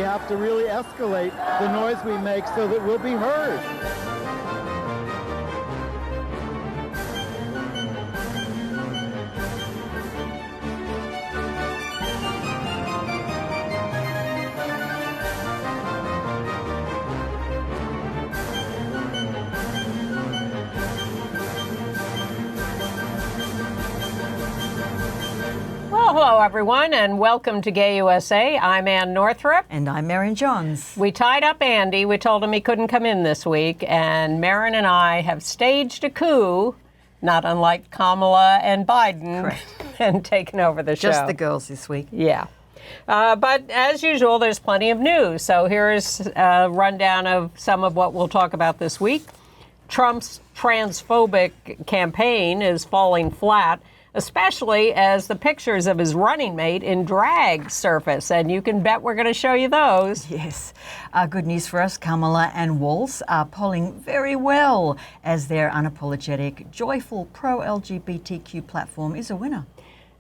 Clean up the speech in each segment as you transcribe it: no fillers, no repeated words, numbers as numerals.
have to really escalate the noise we make so that we'll be heard. Hello, everyone, and welcome to Gay USA. I'm Ann Northrop. And I'm Merryn Johns. We tied up Andy. We told him he couldn't come in this week, and Merryn and I have staged a coup, not unlike Kamala and Biden, and taken over the show. Just the girls this week. Yeah. But as usual, there's plenty of news. So here's a rundown of some of what we'll talk about this week. Trump's transphobic campaign is falling flat, especially as the pictures of his running mate in drag surface. And you can bet we're going to show you those. Yes. Good news for us, Kamala and Walz are polling very well as their unapologetic, joyful pro-LGBTQ platform is a winner.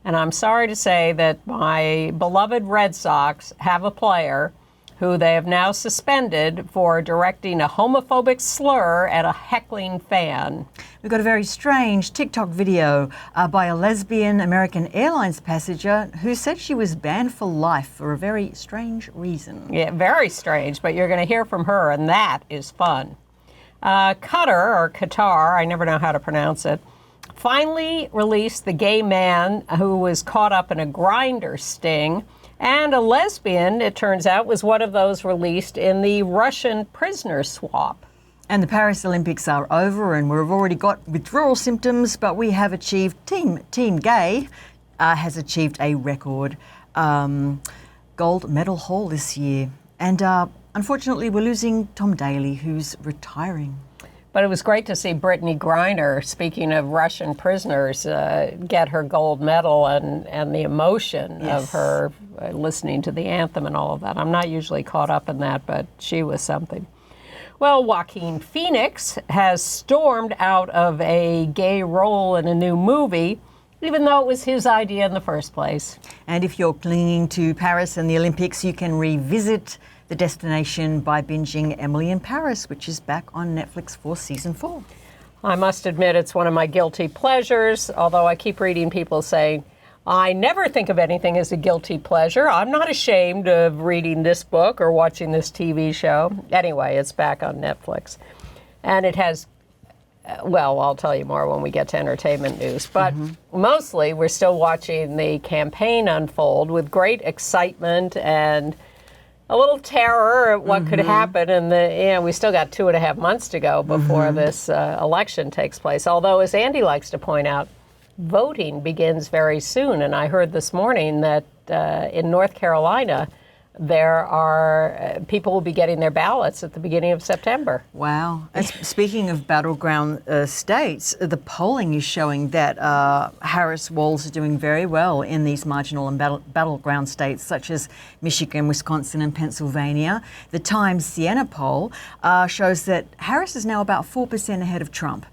And I'm sorry to say that my beloved Red Sox have a player who they have now suspended for directing a homophobic slur at a heckling fan. We've got a very strange TikTok video by a lesbian American Airlines passenger who said she was banned for life for a very strange reason. Yeah, very strange, but you're going to hear from her, and that is fun. Qatar, I never know how to pronounce it, finally released the gay man who was caught up in a Grindr sting. And a lesbian, it turns out, was one of those released in the Russian prisoner swap. And the Paris Olympics are over and we've already got withdrawal symptoms, but we have achieved, Team Gay has achieved a record gold medal haul this year. And unfortunately, we're losing Tom Daley, who's retiring. But it was great to see Brittney Griner, speaking of Russian prisoners, get her gold medal and the emotion of her listening to the anthem and all of that. I'm not usually caught up in that, but she was something. Well, Joaquin Phoenix has stormed out of a gay role in a new movie, even though it was his idea in the first place. And if you're clinging to Paris and the Olympics, you can revisit the destination by binging Emily in Paris, which is back on Netflix for season 4. I must admit it's one of my guilty pleasures, although I keep reading people saying, I never think of anything as a guilty pleasure. I'm not ashamed of reading this book or watching this TV show. Anyway, it's back on Netflix. And it has, well, I'll tell you more when we get to entertainment news. But mostly we're still watching the campaign unfold with great excitement and a little terror at what could happen. And we still got 2.5 months to go before this election takes place. Although, as Andy likes to point out, voting begins very soon. And I heard this morning that in North Carolina, there are people will be getting their ballots at the beginning of September. Wow. And speaking of battleground states, the polling is showing that Harris-Walz are doing very well in these marginal and battleground states such as Michigan, Wisconsin and Pennsylvania. The Times Siena poll shows that Harris is now about 4% ahead of Trump.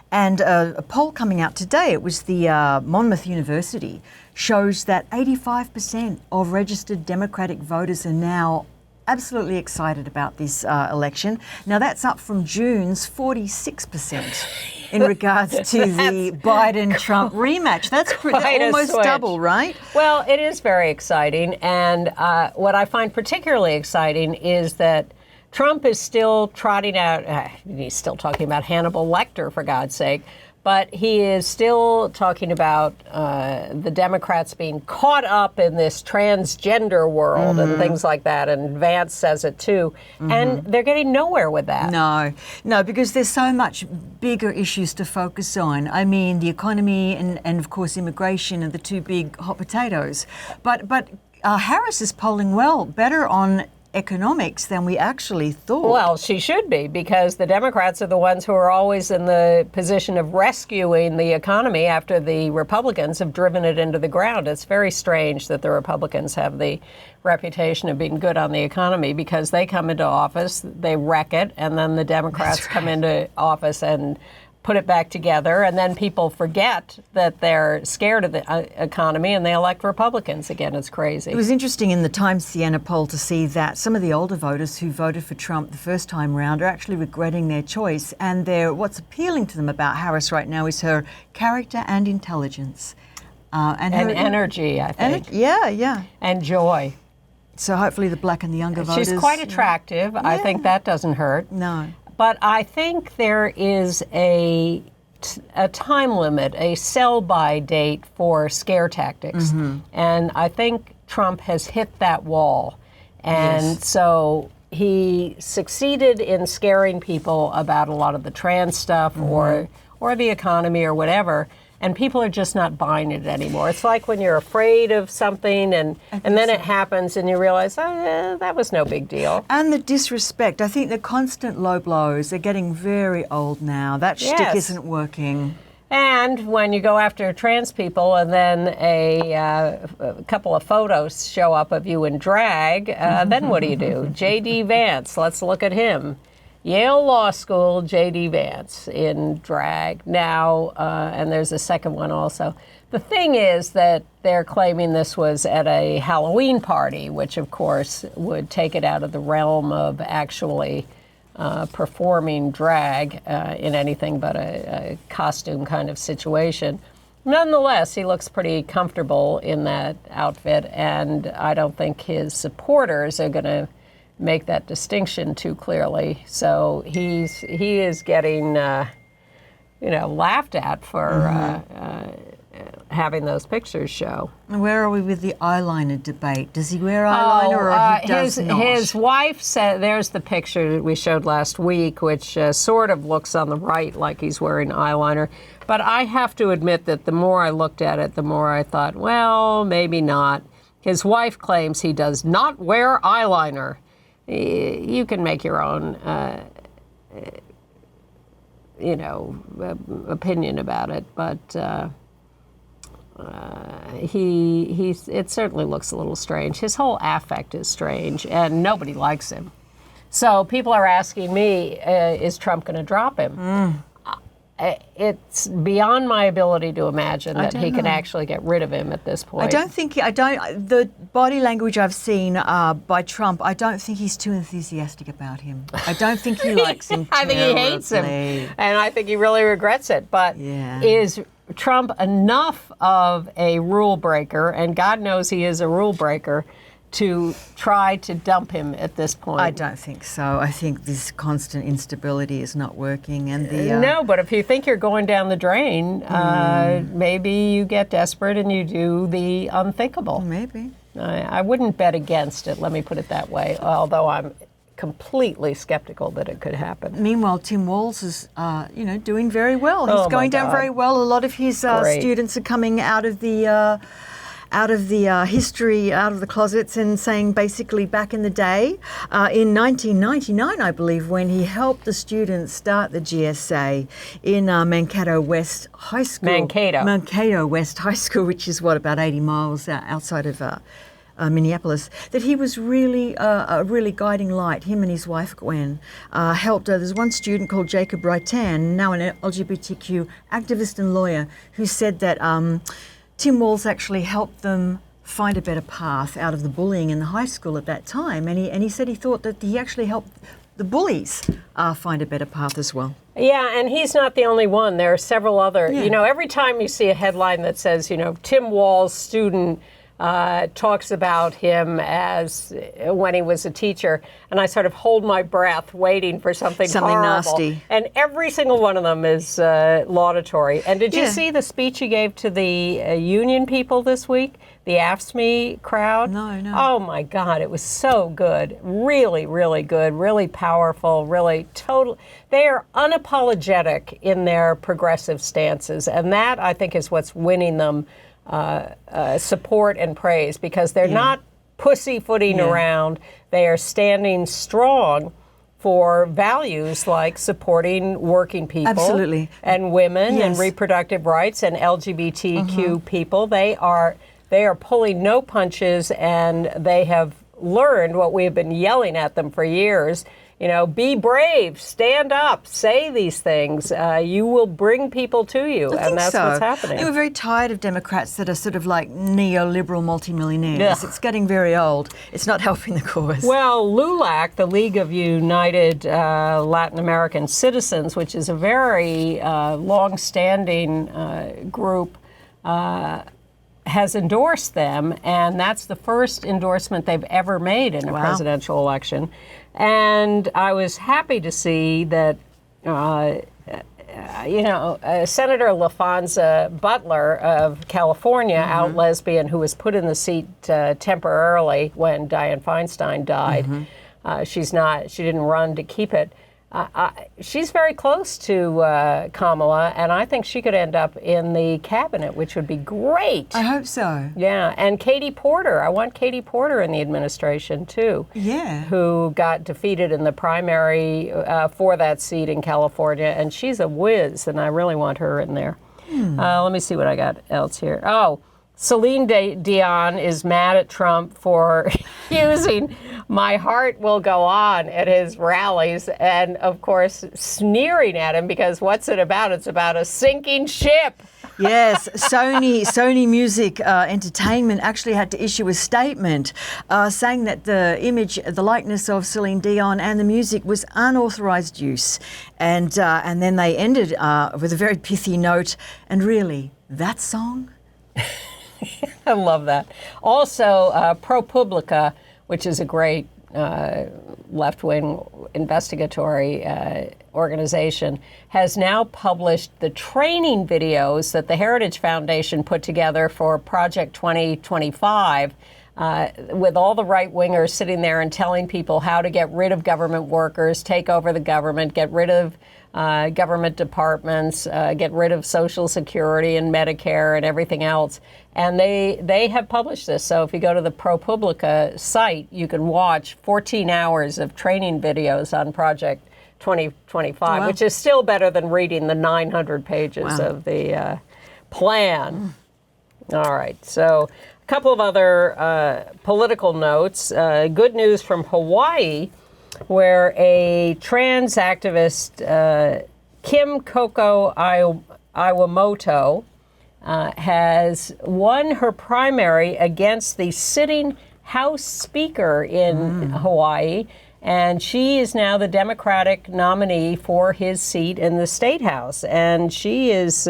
And a poll coming out today, it was the Monmouth University, shows that 85% of registered Democratic voters are now absolutely excited about this election. Now that's up from June's 46% in regards to the Biden-Trump rematch. That's almost double, right? Well, it is very exciting. And what I find particularly exciting is that Trump is still trotting out, he's still talking about Hannibal Lecter, for God's sake, but he is still talking about the Democrats being caught up in this transgender world and things like that, and Vance says it too, and they're getting nowhere with that. No, because there's so much bigger issues to focus on. I mean, the economy and of course immigration are the two big hot potatoes. But Harris is polling well, better on economics than we actually thought. Well, she should be, because the Democrats are the ones who are always in the position of rescuing the economy after the Republicans have driven it into the ground. It's very strange that the Republicans have the reputation of being good on the economy, because they come into office, they wreck it, and then the Democrats come into office and put it back together, and then people forget that they're scared of the economy and they elect Republicans again. It's crazy. It was interesting in the Times Siena poll to see that some of the older voters who voted for Trump the first time round are actually regretting their choice, and what's appealing to them about Harris right now is her character and intelligence. And her energy, I think. Yeah. And joy. So hopefully the black and the younger voters... She's quite attractive. Yeah. I think that doesn't hurt. No. But I think there is a time limit, a sell-by date for scare tactics. Mm-hmm. And I think Trump has hit that wall. And so he succeeded in scaring people about a lot of the trans stuff or the economy or whatever. And people are just not buying it anymore. It's like when you're afraid of something and then it happens and you realize, that was no big deal. And the disrespect. I think the constant low blows are getting very old now. That shtick isn't working. And when you go after trans people and then a couple of photos show up of you in drag, then what do? J.D. Vance, let's look at him. Yale Law School, J.D. Vance in drag now, and there's a second one also. The thing is that they're claiming this was at a Halloween party, which of course would take it out of the realm of actually performing drag in anything but a costume kind of situation. Nonetheless, he looks pretty comfortable in that outfit, and I don't think his supporters are going to make that distinction too clearly. So he is getting, laughed at for having those pictures show. Where are we with the eyeliner debate? Does he wear eyeliner or he does not? His wife said, there's the picture that we showed last week, which sort of looks on the right like he's wearing eyeliner. But I have to admit that the more I looked at it, the more I thought, well, maybe not. His wife claims he does not wear eyeliner. You can make your own, opinion about it, but it certainly looks a little strange. His whole affect is strange, and nobody likes him. So people are asking me, is Trump going to drop him? It's beyond my ability to imagine that he can actually get rid of him at this point. The body language I've seen by Trump, I don't think he's too enthusiastic about him. I don't think he likes him I think he hates him, and I think he really regrets it. But is Trump enough of a rule breaker, and God knows he is a rule breaker, to try to dump him at this point? I don't think so. I think this constant instability is not working. And no, but if you think you're going down the drain, maybe you get desperate and you do the unthinkable. Maybe. I wouldn't bet against it, let me put it that way, although I'm completely skeptical that it could happen. Meanwhile, Tim Walz is, doing very well. He's going down very well. A lot of his students are coming out of the history, out of the closets, and saying basically back in the day, in 1999, I believe, when he helped the students start the GSA in Mankato West High School. Mankato West High School, which is, about 80 miles outside of Minneapolis, that he was really a really guiding light. Him and his wife, Gwen, helped. There's one student called Jacob Brightan, now an LGBTQ activist and lawyer, who said that Tim Walz actually helped them find a better path out of the bullying in the high school at that time. And he said he thought that he actually helped the bullies find a better path as well. Yeah, and he's not the only one. There are several other, every time you see a headline that says, Tim Walz student talks about him as when he was a teacher, and I sort of hold my breath waiting for something horrible. Nasty. And every single one of them is laudatory. And did you see the speech he gave to the union people this week? The AFSCME crowd? No. Oh my God, it was so good. Really, really good, really powerful, really total. They are unapologetic in their progressive stances, and that, I think, is what's winning them support and praise, because they're not pussyfooting around. They are standing strong for values like supporting working people and women and reproductive rights and LGBTQ people. They are pulling no punches, and they have learned what we have been yelling at them for years, be brave, stand up, say these things. You will bring people to you, and that's what's happening. We're very tired of Democrats that are sort of like neoliberal multimillionaires. Yeah. It's getting very old. It's not helping the cause. Well, LULAC, the League of United Latin American Citizens, which is a very long-standing group, has endorsed them, and that's the first endorsement they've ever made in a presidential election. And I was happy to see that, Senator LaFonza Butler of California, out lesbian, who was put in the seat temporarily when Dianne Feinstein died. She didn't run to keep it. She's very close to Kamala, and I think she could end up in the cabinet, which would be great. I hope so. Yeah, and Katie Porter. I want Katie Porter in the administration, too. Yeah. Who got defeated in the primary for that seat in California, and she's a whiz, and I really want her in there. Let me see what I got else here. Oh, Celine Dion is mad at Trump for using "My Heart Will Go On" at his rallies, and of course sneering at him because what's it about? It's about a sinking ship. Yes, Sony Music Entertainment actually had to issue a statement saying that the likeness of Celine Dion and the music was unauthorized use, and then they ended with a very pithy note. And really, that song. I love that. Also, ProPublica, which is a great left-wing investigatory organization, has now published the training videos that the Heritage Foundation put together for Project 2025, with all the right-wingers sitting there and telling people how to get rid of government workers, take over the government, get rid of government departments, get rid of Social Security and Medicare and everything else. And they have published this. So if you go to the ProPublica site, you can watch 14 hours of training videos on Project 2025, which is still better than reading the 900 pages of the plan. All right. So a couple of other political notes. Good news from Hawaii, where a trans activist, Kim Koko Iwamoto, has won her primary against the sitting House Speaker in Hawaii, and she is now the Democratic nominee for his seat in the State House. And she's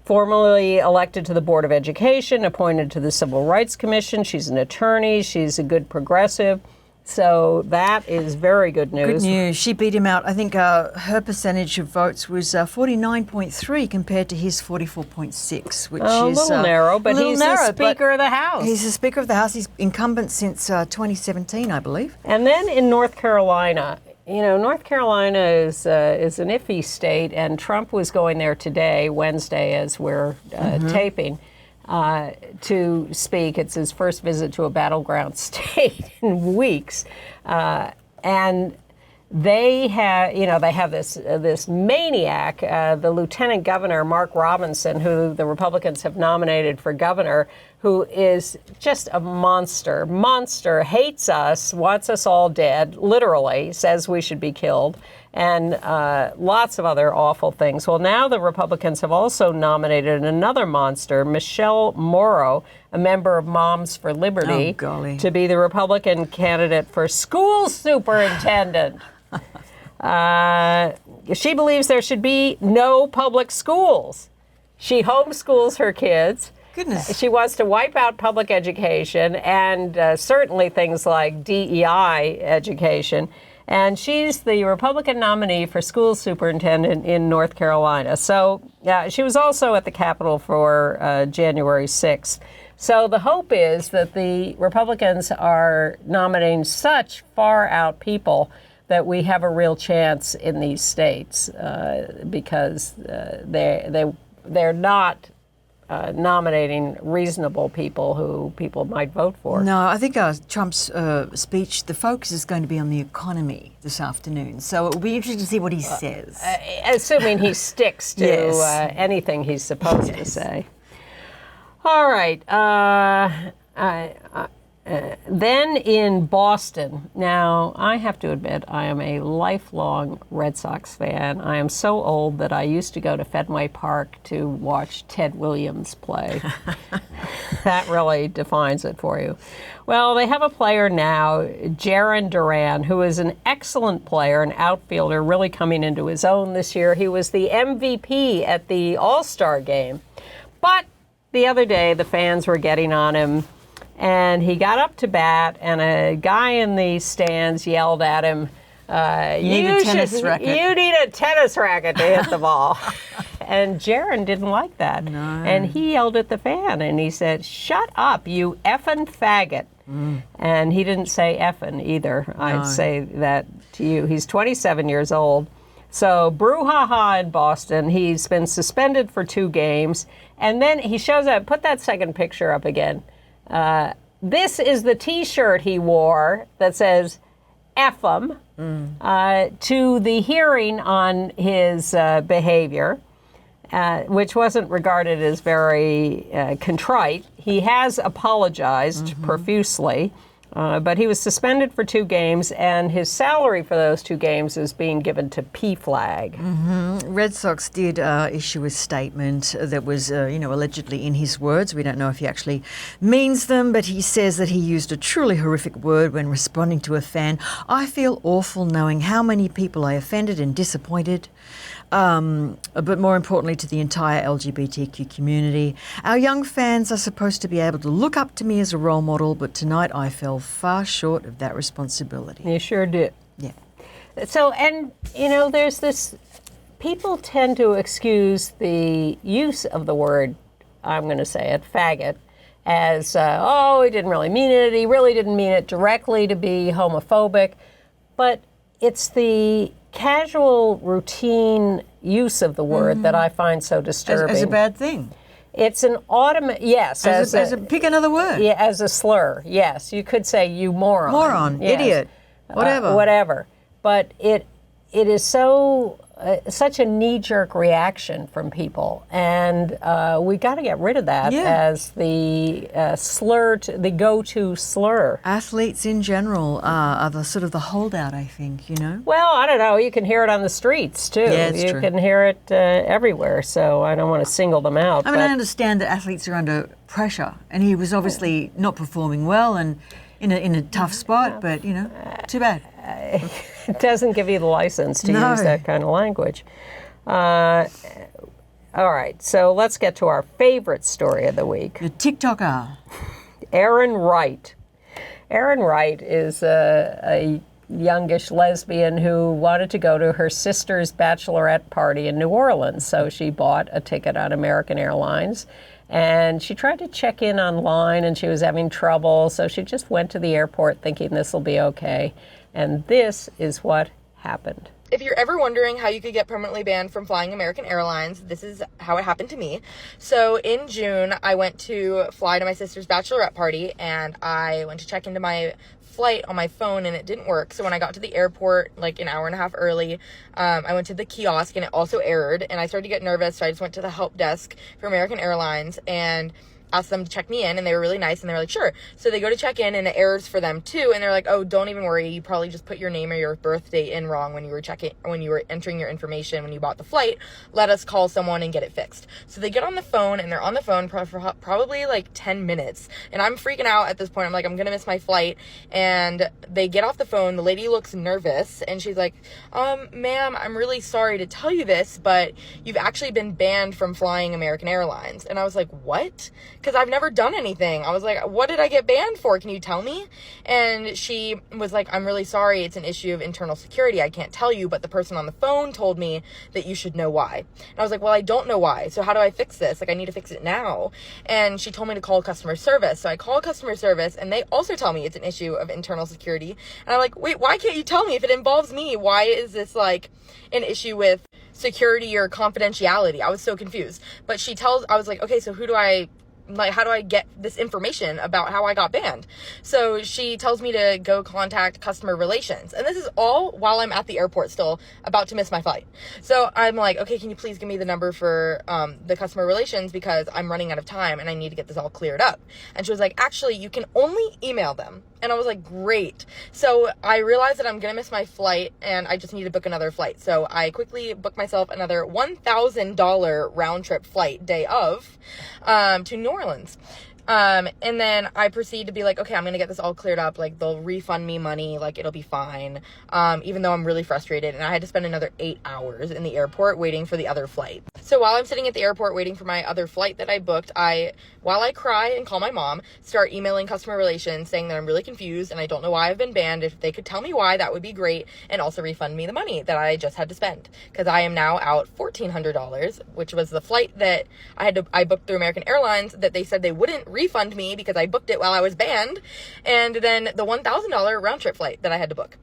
formally elected to the Board of Education, appointed to the Civil Rights Commission. She's an attorney. She's a good progressive. So that is very good news. Good news. She beat him out. I think her percentage of votes was 49.3 compared to his 44.6, which is a little narrow, but he's the Speaker of the House. He's the Speaker of the House. He's incumbent since 2017, I believe. And then in North Carolina, North Carolina is an iffy state, and Trump was going there today, Wednesday, as we're taping, to speak. It's his first visit to a battleground state in weeks, and they have this maniac, the Lieutenant Governor Mark Robinson, who the Republicans have nominated for governor, who is just a monster, hates us, wants us all dead, literally, says we should be killed, and lots of other awful things. Well, now the Republicans have also nominated another monster, Michelle Morrow, a member of Moms for Liberty, to be the Republican candidate for school superintendent. She believes there should be no public schools. She homeschools her kids. Goodness. She wants to wipe out public education and certainly things like DEI education. And she's the Republican nominee for school superintendent in North Carolina. So she was also at the Capitol for January 6th. So the hope is that the Republicans are nominating such far out people that we have a real chance in these states because they're not nominating reasonable people who people might vote for. No, I think Trump's speech, the focus is going to be on the economy this afternoon. So it will be interesting to see what he says. Assuming he sticks to anything he's supposed to say. All right. Then in Boston, now I have to admit I am a lifelong Red Sox fan. I am so old that I used to go to Fenway Park to watch Ted Williams play. That really defines it for you. Well, they have a player now, Jarren Duran, who is an excellent player, an outfielder, really coming into his own this year. He was the MVP at the All-Star game. But the other day, the fans were getting on him. And he got up to bat, and a guy in the stands yelled at him, You need a tennis racket to hit the ball. And Jarren didn't like that. No. And he yelled at the fan, and he said, "Shut up, you effing faggot." And he didn't say effing either. No. I'd say that to you. He's 27 years old. So brouhaha in Boston. He's been suspended for 2 games. And then he shows up. Put that second picture up again. This is the T-shirt he wore that says F 'em to the hearing on his behavior, which wasn't regarded as very contrite. He has apologized profusely, but he was suspended for 2 games, and his salary for those 2 games is being given to P-Flag. Red Sox did issue a statement that was, allegedly in his words. We don't know if he actually means them, but he says that he used a truly horrific word when responding to a fan. "I feel awful knowing how many people I offended and disappointed. But more importantly to the entire LGBTQ community. Our young fans are supposed to be able to look up to me as a role model, but tonight I fell far short of that responsibility." You sure did. Yeah. So, and, there's this, people tend to excuse the use of the word, I'm going to say it, faggot, as, he didn't really mean it. He really didn't mean it directly to be homophobic. But it's the casual, routine use of the word that I find so disturbing. As a bad thing. It's an automatic, yes. Pick another word. Yeah, as a slur, yes. You could say you moron. Moron, yes. idiot, whatever. Whatever. But it is so such a knee-jerk reaction from people, and we got to get rid of that as the slur, the go-to slur. Athletes in general are the sort of the holdout, I think. Well, I don't know. You can hear it on the streets too. Yeah, it's you true. can hear it everywhere. So I don't want to single them out. I mean, I understand that athletes are under pressure, and he was obviously not performing well and in a tough spot. But too bad. It doesn't give you the license to use that kind of language. All right, so let's get to our favorite story of the week. The TikToker. Erin Wright. Erin Wright is a youngish lesbian who wanted to go to her sister's bachelorette party in New Orleans. So she bought a ticket on American Airlines. And she tried to check in online, and she was having trouble. So she just went to the airport thinking this will be okay. And this is what happened. If you're ever wondering how you could get permanently banned from flying American Airlines, this is how it happened to me. So in June, I went to fly to my sister's bachelorette party, and I went to check into my flight on my phone, and it didn't work. So when I got to the airport, like an hour and a half early, I went to the kiosk, and it also errored, and I started to get nervous. So I just went to the help desk for American Airlines and asked them to check me in, and they were really nice, and they were like, sure. So they go to check in, and it errors for them too, and they're like, oh, don't even worry, you probably just put your name or your birth date in wrong when you were entering your information when you bought the flight. Let us call someone and get it fixed. So they get on the phone, and they're on the phone for probably like 10 minutes, and I'm freaking out at this point. I'm like, I'm gonna miss my flight. And they get off the phone, the lady looks nervous, and she's like, ma'am, I'm really sorry to tell you this, but you've actually been banned from flying American Airlines. And I was like, what? Because I've never done anything. I was like, what did I get banned for? Can you tell me? And she was like, I'm really sorry. It's an issue of internal security. I can't tell you, but the person on the phone told me that you should know why. And I was like, well, I don't know why. So how do I fix this? Like, I need to fix it now. And she told me to call customer service. So I call customer service, and they also tell me it's an issue of internal security. And I'm like, wait, why can't you tell me if it involves me? Why is this like an issue with security or confidentiality? I was so confused. But I was like, okay, so who do I how do I get this information about how I got banned? So she tells me to go contact customer relations. And this is all while I'm at the airport still about to miss my flight. So I'm like, okay, can you please give me the number for the customer relations because I'm running out of time and I need to get this all cleared up. And she was like, actually, you can only email them. And I was like, great. So I realized that I'm going to miss my flight and I just need to book another flight. So I quickly booked myself another $1,000 round trip flight day of to New Orleans. And then I proceed to be like, okay, I'm going to get this all cleared up. Like, they'll refund me money. Like, it'll be fine. Even though I'm really frustrated. And I had to spend another 8 hours in the airport waiting for the other flight. So while I'm sitting at the airport waiting for my other flight that I booked, while I cry and call my mom, start emailing customer relations saying that I'm really confused and I don't know why I've been banned. If they could tell me why, that would be great. And also refund me the money that I just had to spend. Because I am now out $1,400, which was the flight that I booked through American Airlines that they said they wouldn't refund me because I booked it while I was banned. And then the $1,000 round trip flight that I had to book.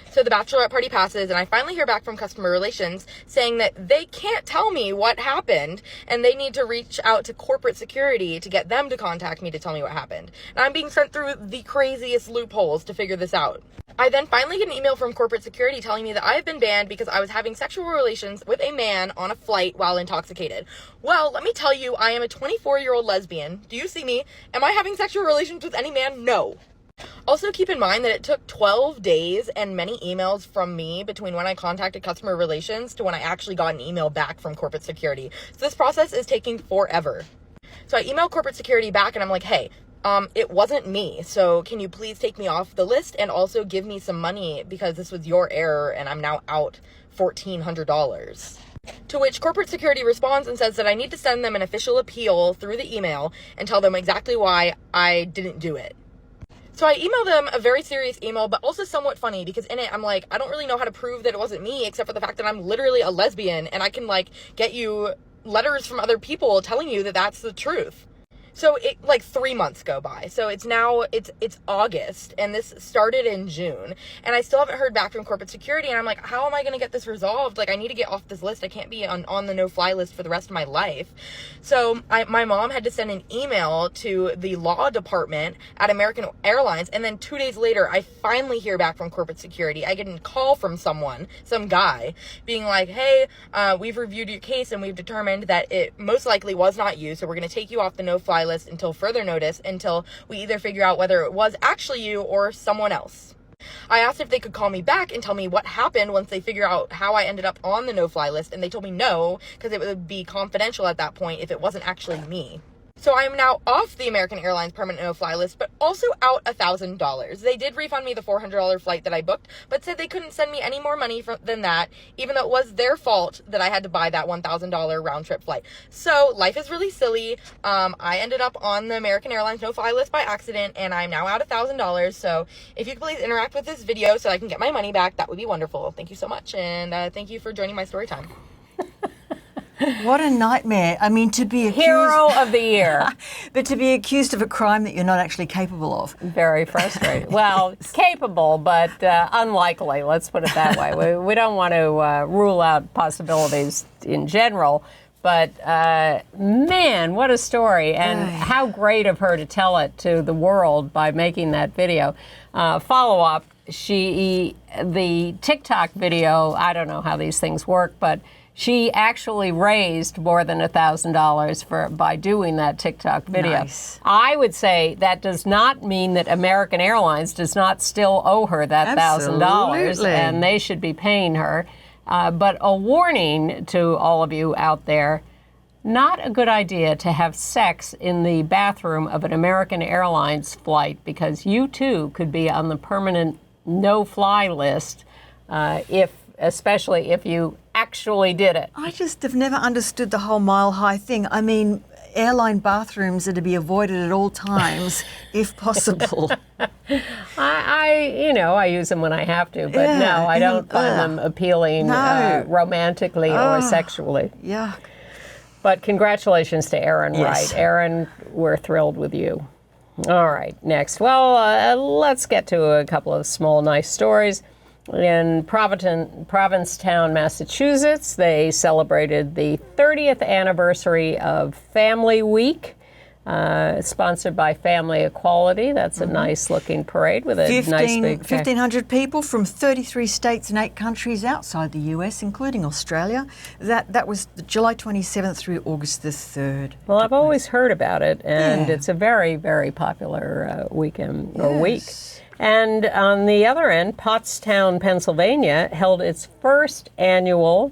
So the bachelorette party passes and I finally hear back from customer relations saying that they can't tell me what happened and they need to reach out to corporate security to get them to contact me to tell me what happened. And I'm being sent through the craziest loopholes to figure this out. I then finally get an email from corporate security telling me that I have been banned because I was having sexual relations with a man on a flight while intoxicated. Well, let me tell you, I am a 24-year-old lesbian. Do you see me? Am I having sexual relations with any man? No. Also, keep in mind that it took 12 days and many emails from me between when I contacted customer relations to when I actually got an email back from corporate security. So this process is taking forever. So I emailed corporate security back and I'm like, hey, it wasn't me. So can you please take me off the list and also give me some money because this was your error and I'm now out $1,400. To which corporate security responds and says that I need to send them an official appeal through the email and tell them exactly why I didn't do it. So I emailed them a very serious email, but also somewhat funny because in it, I'm like, I don't really know how to prove that it wasn't me except for the fact that I'm literally a lesbian and I can get you letters from other people telling you that that's the truth. So 3 months go by. So it's August and this started in June and I still haven't heard back from corporate security. And I'm like, how am I going to get this resolved? I need to get off this list. I can't be on the no-fly list for the rest of my life. So my mom had to send an email to the law department at American Airlines. And then 2 days later, I finally hear back from corporate security. I get a call from some guy being like, hey, we've reviewed your case and we've determined that it most likely was not you. So we're going to take you off the no-fly list until further notice, until we either figure out whether it was actually you or someone else. I asked if they could call me back and tell me what happened once they figure out how I ended up on the no-fly list, and they told me no, because it would be confidential at that point if it wasn't actually me. So I am now off the American Airlines permanent no-fly list, but also out $1,000. They did refund me the $400 flight that I booked, but said they couldn't send me any more money than that, even though it was their fault that I had to buy that $1,000 round trip flight. So life is really silly. I ended up on the American Airlines no-fly list by accident, and I'm now out $1,000. So if you could please interact with this video so I can get my money back, that would be wonderful. Thank you so much, and thank you for joining my story time. What a nightmare. I mean, to be accused... Hero of the year. But to be accused of a crime that you're not actually capable of. Very frustrating. Well, capable, but unlikely. Let's put it that way. We don't want to rule out possibilities in general. But, man, what a story. And how great of her to tell it to the world by making that video. Follow-up, the TikTok video, I don't know how these things work, but she actually raised more than $1,000 by doing that TikTok video. Nice. I would say that does not mean that American Airlines does not still owe her that $1,000, and they should be paying her. But a warning to all of you out there, not a good idea to have sex in the bathroom of an American Airlines flight, because you too could be on the permanent no-fly list, especially if you actually did it. I just have never understood the whole mile-high thing. I mean, airline bathrooms are to be avoided at all times, if possible. I use them when I have to, but no, I don't find them appealing romantically or sexually. Yeah. But congratulations to Erin Yes. Wright. Erin, we're thrilled with you. All right, next. Well, let's get to a couple of small, nice stories. In Provincetown, Massachusetts, they celebrated the 30th anniversary of Family Week. sponsored by Family Equality. That's a nice-looking parade with a nice big... 1,500 people from 33 states and 8 countries outside the US, including Australia. That was July 27th through August the 3rd. Well, I've always heard about it, and Yeah. it's a very, very popular weekend or week. Yes. And on the other end, Pottstown, Pennsylvania, held its first annual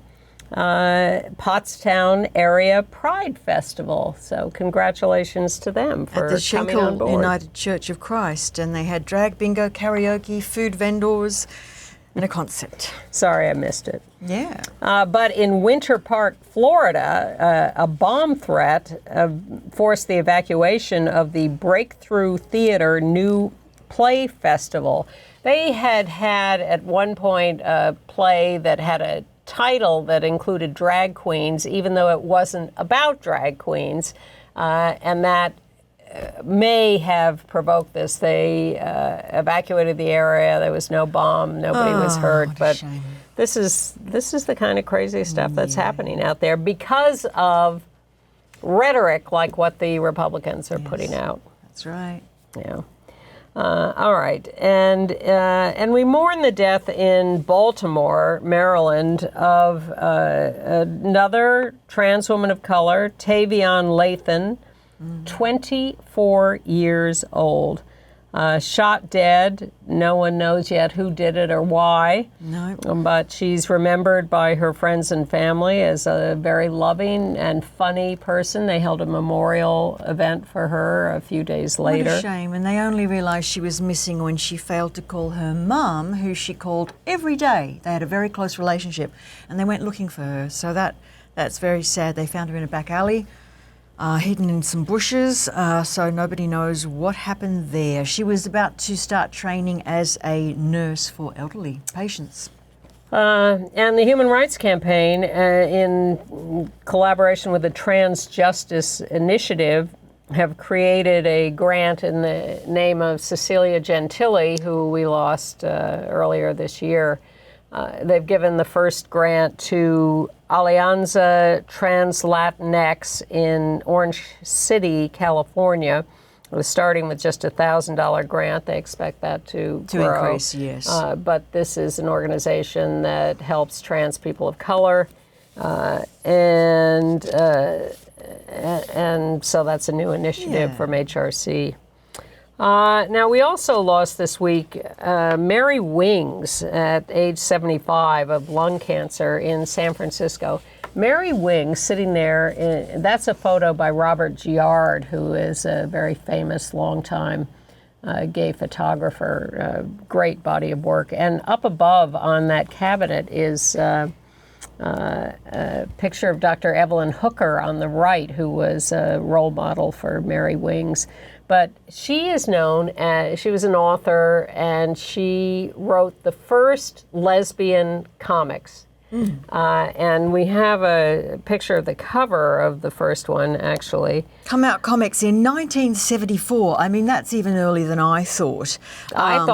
Pottstown Area Pride Festival. So congratulations to them for At the coming on Schenkel board. United Church of Christ, and they had drag bingo, karaoke, food vendors, and a concert. Sorry I missed it. Yeah. But in Winter Park, Florida, a bomb threat forced the evacuation of the Breakthrough Theater New Play Festival. They had at one point a play that had a title that included drag queens, even though it wasn't about drag queens, and that may have provoked this. They evacuated the area. There was no bomb. Nobody was hurt. what a But shame. this is the kind of crazy stuff that's happening out there because of rhetoric like what the Republicans are putting out. That's right. Yeah. All right, and we mourn the death in Baltimore, Maryland, of another trans woman of color, Tavion Lathan, 24 years old. Shot dead. No one knows yet who did it or why. No. But she's remembered by her friends and family as a very loving and funny person. They held a memorial event for her a few days later. What a shame. And they only realised she was missing when she failed to call her mum, who she called every day. They had a very close relationship, and they went looking for her. So that's very sad. They found her in a back alley, hidden in some bushes, so nobody knows what happened there. She was about to start training as a nurse for elderly patients. And the Human Rights Campaign, in collaboration with the Trans Justice Initiative, have created a grant in the name of Cecilia Gentili, who we lost earlier this year. They've given the first grant to Alianza Trans Latinx in Orange City, California. It was starting with just a $1,000 grant. They expect that to grow. Increase, yes. But this is an organization that helps trans people of color, and so that's a new initiative from HRC. Now, we also lost this week Mary Wings at age 75 of lung cancer in San Francisco. Mary Wings sitting there, that's a photo by Robert Giard, who is a very famous longtime gay photographer, great body of work. And up above on that cabinet is a picture of Dr. Evelyn Hooker on the right, who was a role model for Mary Wings. But she is known as, she was an author, and she wrote the first lesbian comics. And we have a picture of the cover of the first one, actually. Come out comics in 1974. I mean, that's even earlier than I thought. I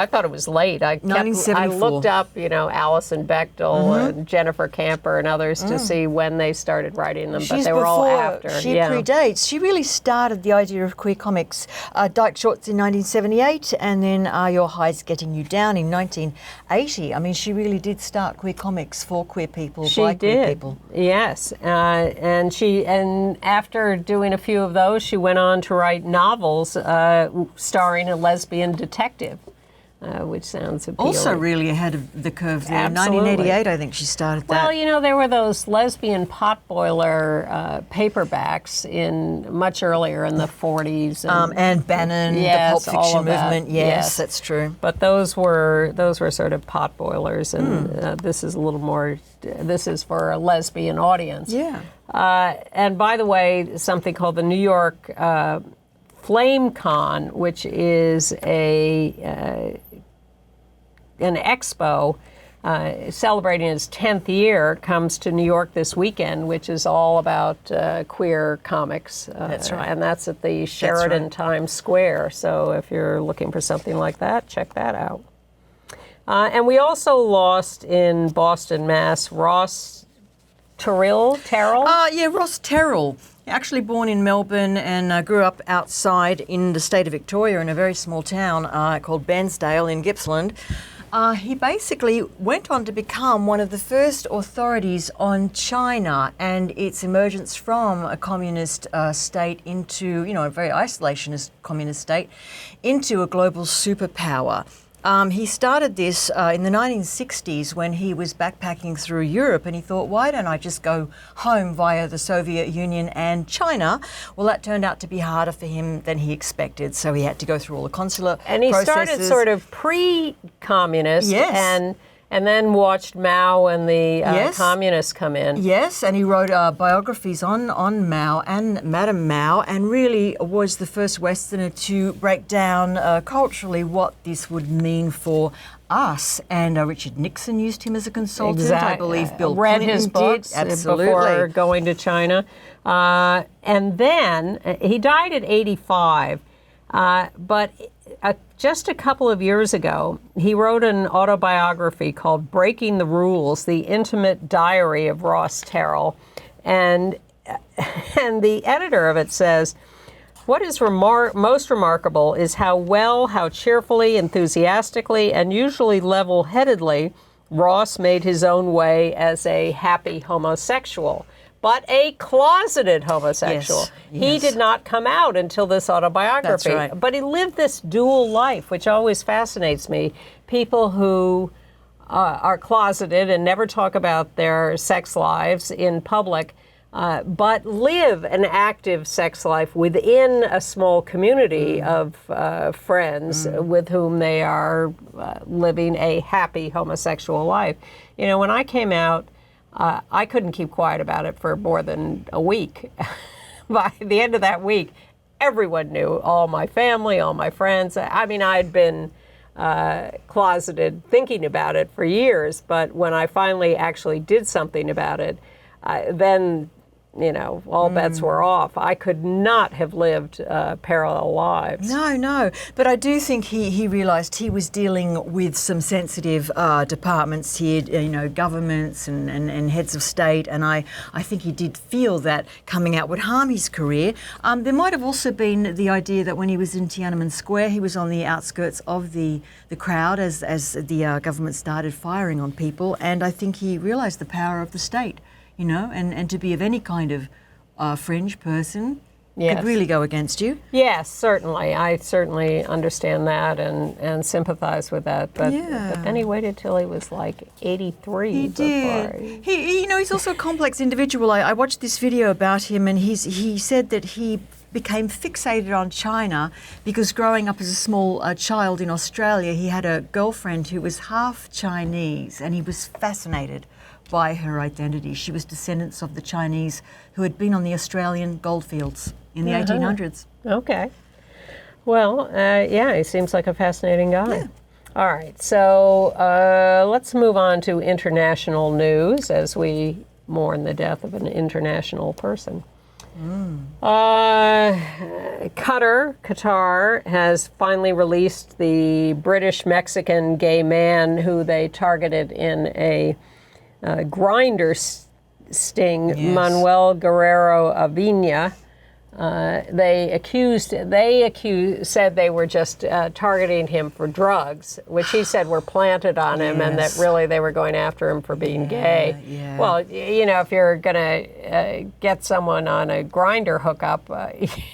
thought it was late. I 1974. looked up, Alison Bechdel and Jennifer Camper and others to see when they started writing them, but they were all after. She predates. She really started the idea of queer comics. Dyke Shorts in 1978, and then Are Your Highs Getting You Down in 1980. I mean, she really did start queer comics for queer people, by queer people. Yes, and after doing a few of those, she went on to write novels starring a lesbian detective, which sounds appealing. Also really ahead of the curve there. Absolutely. 1988, I think she started that. Well, there were those lesbian potboiler paperbacks much earlier in the 40s. Anne Bannon, yes, the Pulp Fiction all of that. movement. Yes, that's true. But those were sort of potboilers, and this is a little more. This is for a lesbian audience. Yeah. And by the way, something called the New York Flame Con, which is an expo celebrating its 10th year, comes to New York this weekend, which is all about queer comics. That's right. And that's at the Sheridan right. Times Square. So if you're looking for something like that, check that out. And we also lost in Boston, Mass, Ross Terrell? Yeah, Ross Terrell. Actually born in Melbourne and grew up outside in the state of Victoria in a very small town called Bairnsdale in Gippsland. He basically went on to become one of the first authorities on China and its emergence from a communist state into, a very isolationist communist state, into a global superpower. He started this in the 1960s when he was backpacking through Europe, and he thought, why don't I just go home via the Soviet Union and China? Well, that turned out to be harder for him than he expected, so he had to go through all the consular And he processes. started sort of pre-communist, Yes. and then watched Mao and the Yes. communists come in. Yes, and he wrote biographies on Mao and Madame Mao, and really was the first Westerner to break down culturally what this would mean for us. And Richard Nixon used him as a consultant. I believe Bill read Clinton his did. books Absolutely. before going to China. And then he died at 85. But just a couple of years ago, he wrote an autobiography called Breaking the Rules, The Intimate Diary of Ross Terrell. And the editor of it says, what is most remarkable is how cheerfully, enthusiastically, and usually level-headedly Ross made his own way as a happy homosexual. But a closeted homosexual. Yes, He yes. did not come out until this autobiography. That's right. But he lived this dual life, which always fascinates me. People who are closeted and never talk about their sex lives in public, but live an active sex life within a small community of friends with whom they are living a happy homosexual life. When I came out, I couldn't keep quiet about it for more than a week. By the end of that week, everyone knew, all my family, all my friends. I mean, I'd been closeted thinking about it for years, but when I finally actually did something about it, then all bets were off. I could not have lived parallel lives. No. But I do think he realised he was dealing with some sensitive departments here, governments and heads of state, and I think he did feel that coming out would harm his career. There might have also been the idea that when he was in Tiananmen Square, he was on the outskirts of the crowd as the government started firing on people, and I think he realised the power of the state. And to be of any kind of fringe person could really go against you. Yes, certainly. I certainly understand that and sympathize with that. But then he waited till he was like 83. He did. He's also a complex individual. I watched this video about him, and he said that he became fixated on China because growing up as a small child in Australia, he had a girlfriend who was half Chinese, and he was fascinated by her identity. She was descendants of the Chinese who had been on the Australian goldfields in the 1800s. Okay. Well, he seems like a fascinating guy. Yeah. All right, so let's move on to international news as we mourn the death of an international person. Qatar has finally released the British-Mexican gay man who they targeted in a Grindr sting, Manuel Guerrero Avina. Said they were just targeting him for drugs, which he said were planted on him, and that really they were going after him for being gay. Yeah. Well, if you're going to get someone on a Grindr hookup,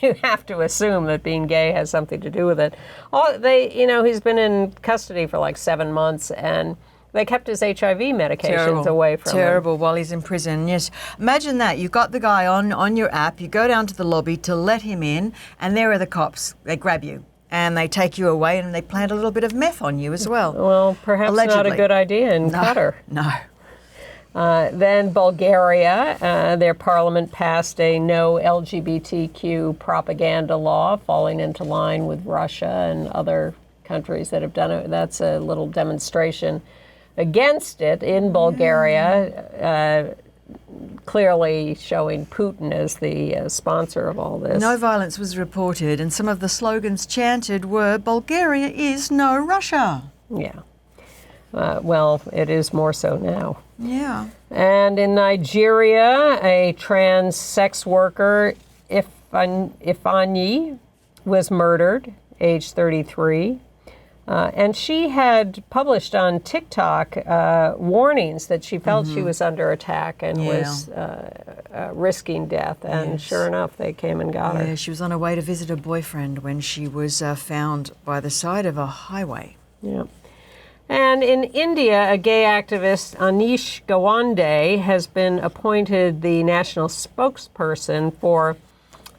you have to assume that being gay has something to do with it. He's been in custody for like 7 months, and they kept his HIV medications away from him. Terrible, while he's in prison, yes. Imagine that. You've got the guy on your app, you go down to the lobby to let him in, and there are the cops. They grab you, and they take you away, and they plant a little bit of meth on you as well. Well, perhaps Allegedly. not a good idea in Qatar. No. Then Bulgaria, their parliament passed a no LGBTQ propaganda law, falling into line with Russia and other countries that have done it. That's a little demonstration against it in Bulgaria, clearly showing Putin as the sponsor of all this. No violence was reported, and some of the slogans chanted were, "Bulgaria is no Russia." Yeah. Well, it is more so now. Yeah. And in Nigeria, a trans sex worker, Ifeanyi, was murdered, age 33. And she had published on TikTok warnings that she felt she was under attack and was risking death. And sure enough, they came and got her. Yeah, she was on her way to visit her boyfriend when she was found by the side of a highway. Yeah. And in India, a gay activist, Anish Gawande, has been appointed the national spokesperson for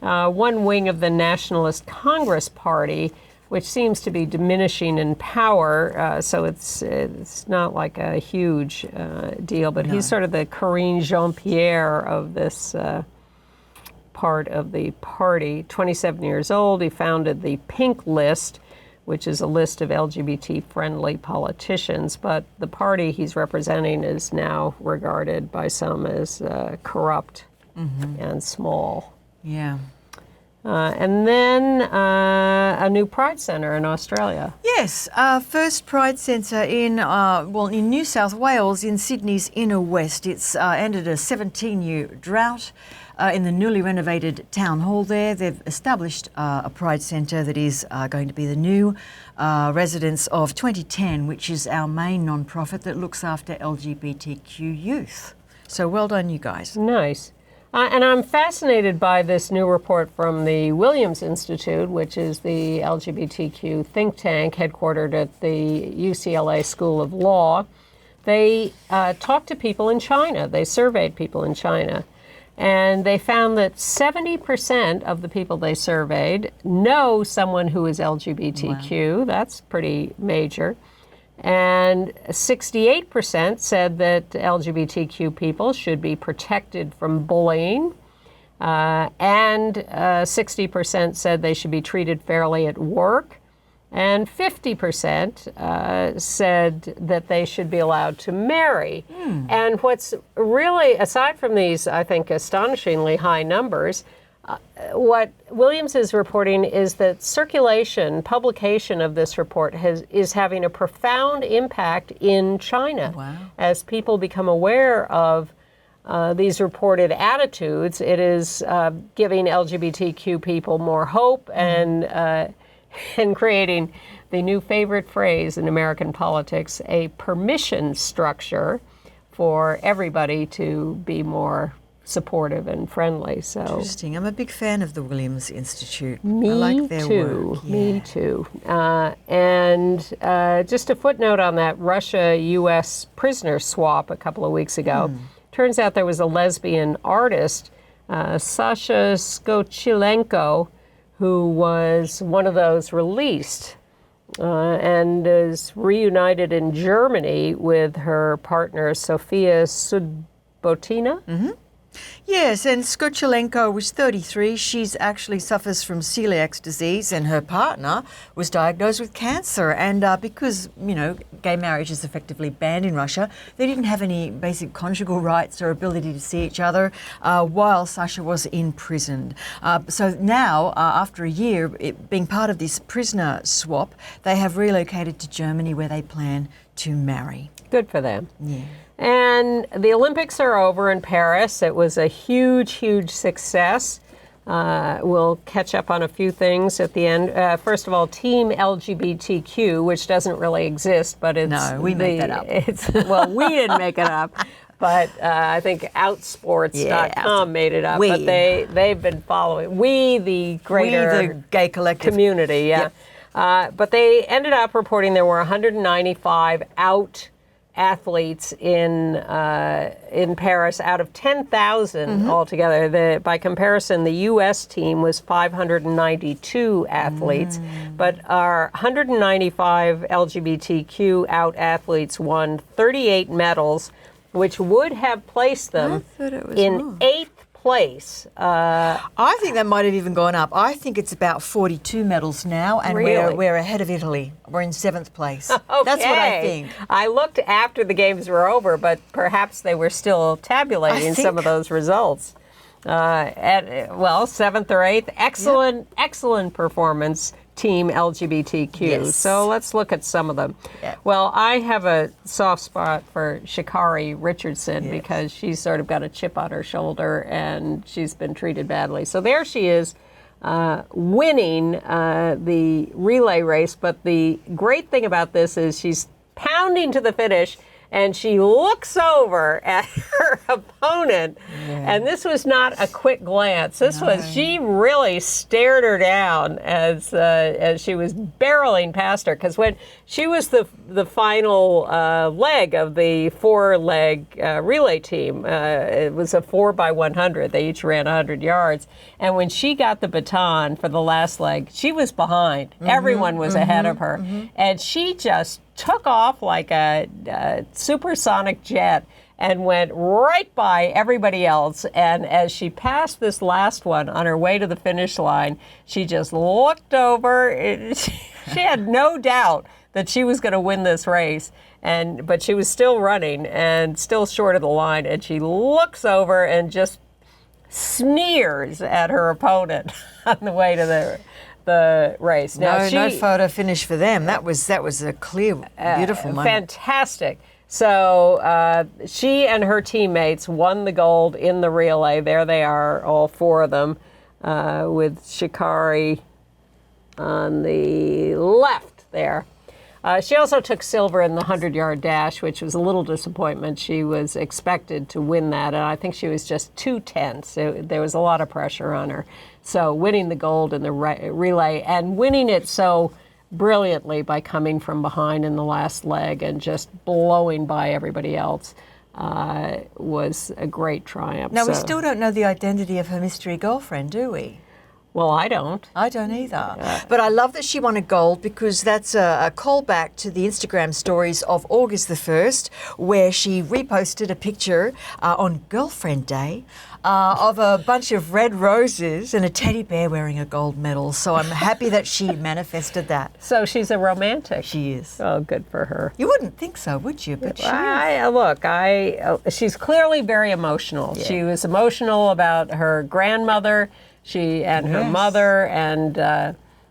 one wing of the Nationalist Congress Party, which seems to be diminishing in power. So it's not like a huge deal, but he's sort of the Karine Jean-Pierre of this part of the party. 27 years old, he founded the Pink List, which is a list of LGBT-friendly politicians, but the party he's representing is now regarded by some as corrupt and small. Yeah. And then a new Pride Centre in Australia. Yes, first Pride Centre in New South Wales, in Sydney's inner west. It's ended a 17-year drought. In the newly renovated town hall there, they've established a Pride Centre that is going to be the new residence of 2010, which is our main non-profit that looks after LGBTQ youth. So well done, you guys. Nice. And I'm fascinated by this new report from the Williams Institute, which is the LGBTQ think tank headquartered at the UCLA School of Law. They talked to people in China. They surveyed people in China. And they found that 70% of the people they surveyed know someone who is LGBTQ. Wow. That's pretty major. And 68% said that LGBTQ people should be protected from bullying. And 60% said they should be treated fairly at work. And 50% said that they should be allowed to marry. And what's really, aside from these, I think, astonishingly high numbers, what Williams is reporting is that publication of this report is having a profound impact in China. Wow. As people become aware of these reported attitudes, it is giving LGBTQ people more hope and creating the new favorite phrase in American politics, a permission structure for everybody to be more supportive and friendly. So interesting. I'm a big fan of the Williams Institute. Me I like their too. work. Yeah. Me too. And just a footnote on that Russia-U.S. prisoner swap a couple of weeks ago. Turns out there was a lesbian artist, Sasha Skochilenko, who was one of those released and is reunited in Germany with her partner, Sofia Sudbotina. Yes, and Skochilenko was 33. She's actually suffers from celiac disease, and her partner was diagnosed with cancer. And because, gay marriage is effectively banned in Russia, they didn't have any basic conjugal rights or ability to see each other while Sasha was imprisoned. So now, after a year being part of this prisoner swap, they have relocated to Germany where they plan to marry. Good for them. Yeah. And the Olympics are over in Paris. It was a huge, huge success. We'll catch up on a few things at the end. First of all, Team LGBTQ, which doesn't really exist, but it's... No, we made that up. Well, we didn't make it up, but I think Outsports.com made it up. But they've been following. We, the greater... the gay collective. Community, yeah. Yep. But they ended up reporting there were 195 out athletes in Paris out of 10,000 altogether. By comparison, the U.S. team was 592 athletes, but our 195 LGBTQ out athletes won 38 medals, which would have placed them in 8th place. I think that might have even gone up. I think it's about 42 medals now, and really? we're ahead of Italy. We're in 7th place. Okay. That's what I think. I looked after the games were over, but perhaps they were still tabulating some of those results. 7th or 8th, excellent performance. Team LGBTQ. Yes. So let's look at some of them. Yeah. Well, I have a soft spot for Sha'Carri Richardson Yes. because she's sort of got a chip on her shoulder and she's been treated badly. So there she is winning the relay race. But the great thing about this is she's pounding to the finish and she looks over at her opponent. And this was not a quick glance. This was, she really stared her down as she was barreling past her. Because when she was the final leg of the 4-leg relay team, it was a 4x100. They each ran 100 yards. And when she got the baton for the last leg, she was behind. Everyone was ahead of her. And she just took off like a supersonic jet and went right by everybody else. And as she passed this last one on her way to the finish line, she just looked over. She had no doubt that she was going to win this race, but she was still running and still short of the line. And she looks over and just sneers at her opponent on the way to the race. Now, no photo finish for them. That was a clear, beautiful moment. Fantastic. So she and her teammates won the gold in the relay. There they are, all 4 of them, with Sha'Carri on the left there. She also took silver in the 100-yard dash, which was a little disappointment. She was expected to win that, and I think she was just 2/10. So there was a lot of pressure on her. So winning the gold in the relay and winning it so brilliantly by coming from behind in the last leg and just blowing by everybody else was a great triumph. Now, we still don't know the identity of her mystery girlfriend, do we? Well, I don't. I don't either. But I love that she won a gold because that's a callback to the Instagram stories of August the 1st, where she reposted a picture on Girlfriend Day of a bunch of red roses and a teddy bear wearing a gold medal. So I'm happy that she manifested that. So she's a romantic. She is. Oh, good for her. You wouldn't think so, would you? But she is. She's clearly very emotional. Yeah. She was emotional about her grandmother, her mother,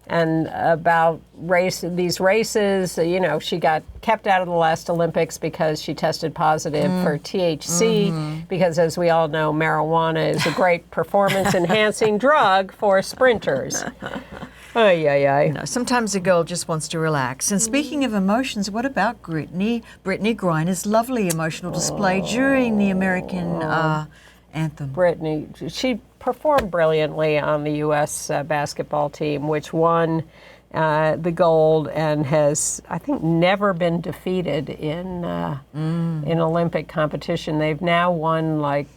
and about these races. You know, she got kept out of the last Olympics because she tested positive for THC, because as we all know, marijuana is a great performance-enhancing drug for sprinters. No, sometimes a girl just wants to relax. And speaking of emotions, what about Brittney Griner's lovely emotional display during the American anthem? Brittney, she performed brilliantly on the U.S. Basketball team, which won the gold and has, I think, never been defeated in Olympic competition. They've now won like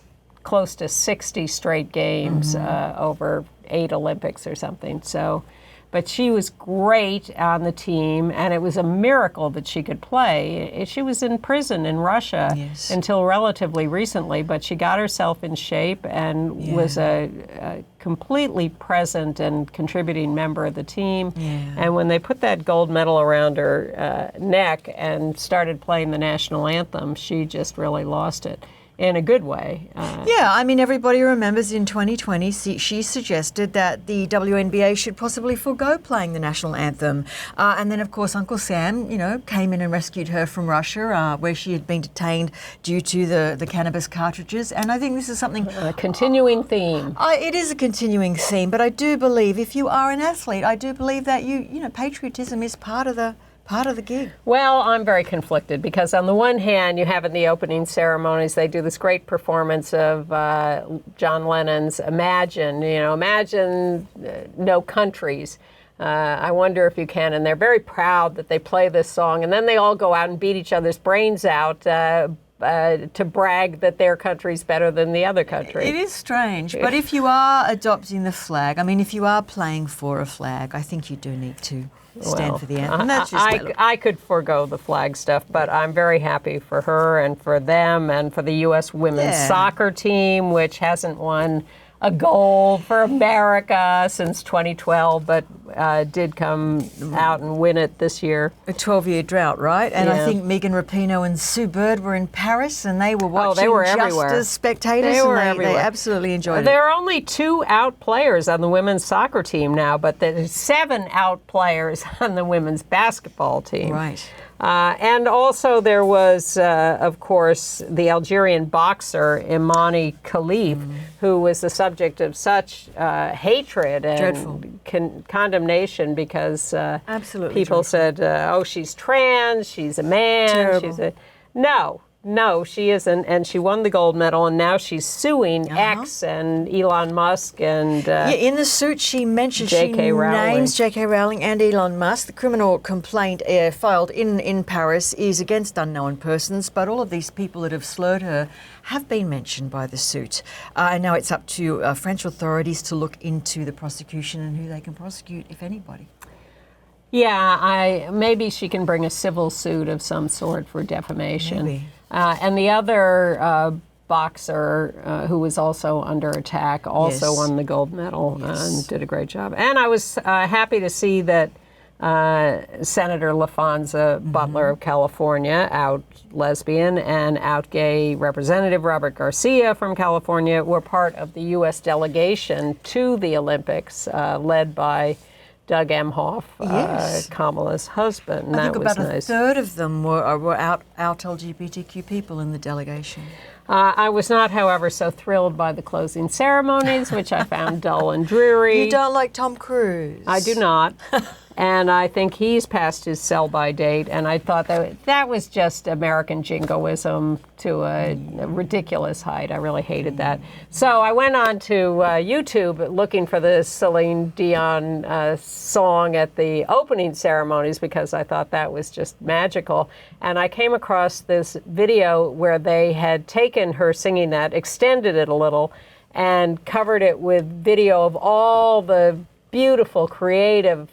close to 60 straight games over 8 Olympics or something. So, but she was great on the team, and it was a miracle that she could play. She was in prison in Russia until relatively recently, but she got herself in shape and was a completely present and contributing member of the team. And when they put that gold medal around her neck and started playing the national anthem, she just really lost it. In a good way. I mean, everybody remembers in 2020, she suggested that the WNBA should possibly forego playing the national anthem. And then, of course, Uncle Sam, came in and rescued her from Russia, where she had been detained due to the cannabis cartridges. And I think this is something... A continuing theme. It is a continuing theme, but I do believe if you are an athlete, I do believe that patriotism is part of the gig. Well, I'm very conflicted because on the one hand, you have in the opening ceremonies, they do this great performance of John Lennon's Imagine, Imagine No Countries. I wonder if you can. And they're very proud that they play this song. And then they all go out and beat each other's brains out to brag that their country's better than the other country. It is strange. But if you are adopting the flag, if you are playing for a flag, I think you do need to stand for the anthem. That's just I could forego the flag stuff, but I'm very happy for her and for them and for the U.S. women's soccer team, which hasn't won a gold for America since 2012, but did come out and win it this year. A 12-year drought, right? And I think Megan Rapinoe and Sue Bird were in Paris, and they were watching they were just everywhere. as spectators, They were and they everywhere. absolutely enjoyed it. There are only 2 out players on the women's soccer team now, but there's 7 out players on the women's basketball team. Right. And also there was, of course, the Algerian boxer Imani Khalif, who was the subject of such hatred and condemnation because Absolutely people dreadful. said, oh, she's trans, she's a man. Terrible. No, she isn't, and she won the gold medal, and now she's suing X and Elon Musk and In the suit, she mentions J.K. Rowling. names J.K. Rowling and Elon Musk. The criminal complaint filed in Paris is against unknown persons, but all of these people that have slurred her have been mentioned by the suit. And now it's up to French authorities to look into the prosecution and who they can prosecute, if anybody. Yeah, maybe she can bring a civil suit of some sort for defamation. Maybe. And the other boxer who was also under attack also Yes. won the gold medal and did a great job. And I was happy to see that Senator LaFonza Butler of California, out lesbian, and out gay Representative Robert Garcia from California were part of the U.S. delegation to the Olympics, led by Doug Emhoff, Yes. Kamala's husband. I think That was about nice. a third of them were out LGBTQ people in the delegation. I was not, however, so thrilled by the closing ceremonies, which I found dull and dreary. You don't like Tom Cruise? I do not. And I think he's past his sell-by date, and I thought that was just American jingoism to a ridiculous height. I really hated that. So I went on to YouTube looking for the Celine Dion song at the opening ceremonies because I thought that was just magical. And I came across this video where they had taken her singing that, extended it a little, and covered it with video of all the beautiful, creative,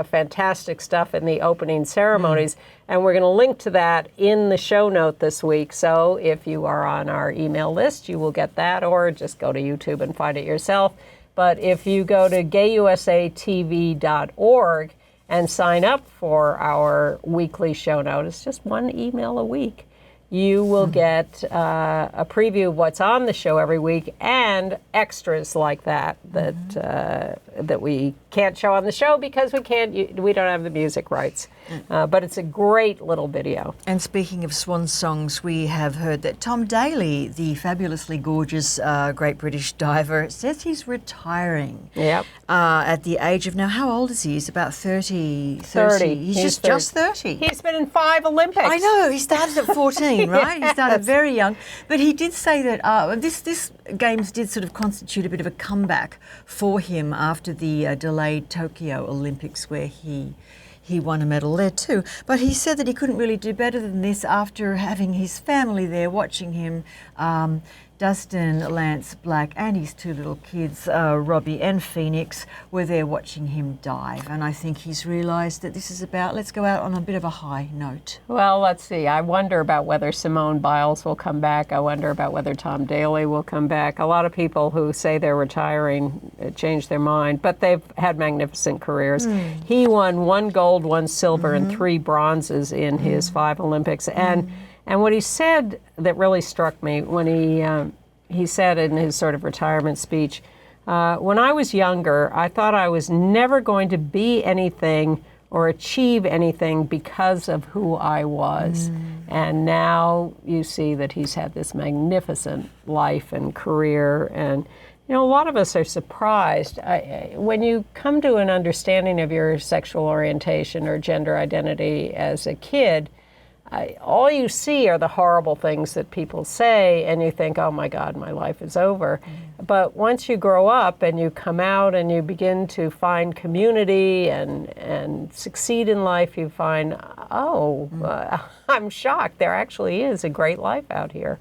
fantastic stuff in the opening ceremonies. And we're going to link to that in the show note this week. So if you are on our email list, you will get that, or just go to YouTube and find it yourself. But if you go to gayusatv.org and sign up for our weekly show note, it's just 1 email a week, you will get a preview of what's on the show every week and extras like that that we can't show on the show because we don't have the music rights. But it's a great little video. And speaking of swan songs, we have heard that Tom Daley, the fabulously gorgeous Great British diver, says he's retiring. Yep. At the age of, now how old is he? He's about 30. 30. He's just 30. He's been in 5 Olympics. I know, he started at 14, right? He started very young. But he did say that this Games did sort of constitute a bit of a comeback for him after the delayed Tokyo Olympics where he won a medal there too. But he said that he couldn't really do better than this after having his family there watching him. Dustin, Lance Black, and his 2 little kids, Robbie and Phoenix, were there watching him dive. And I think he's realised that this is about, let's go out on a bit of a high note. Well, let's see. I wonder about whether Simone Biles will come back. I wonder about whether Tom Daley will come back. A lot of people who say they're retiring change their mind, but they've had magnificent careers. He won 1 gold, 1 silver, and 3 bronzes in his 5 Olympics. And what he said that really struck me when he said in his sort of retirement speech, when I was younger, I thought I was never going to be anything or achieve anything because of who I was. And now you see that he's had this magnificent life and career. And, you know, a lot of us are surprised. When you come to an understanding of your sexual orientation or gender identity as a kid, all you see are the horrible things that people say, and you think, oh my God, my life is over. But once you grow up and you come out and you begin to find community and succeed in life, you find, I'm shocked. There actually is a great life out here.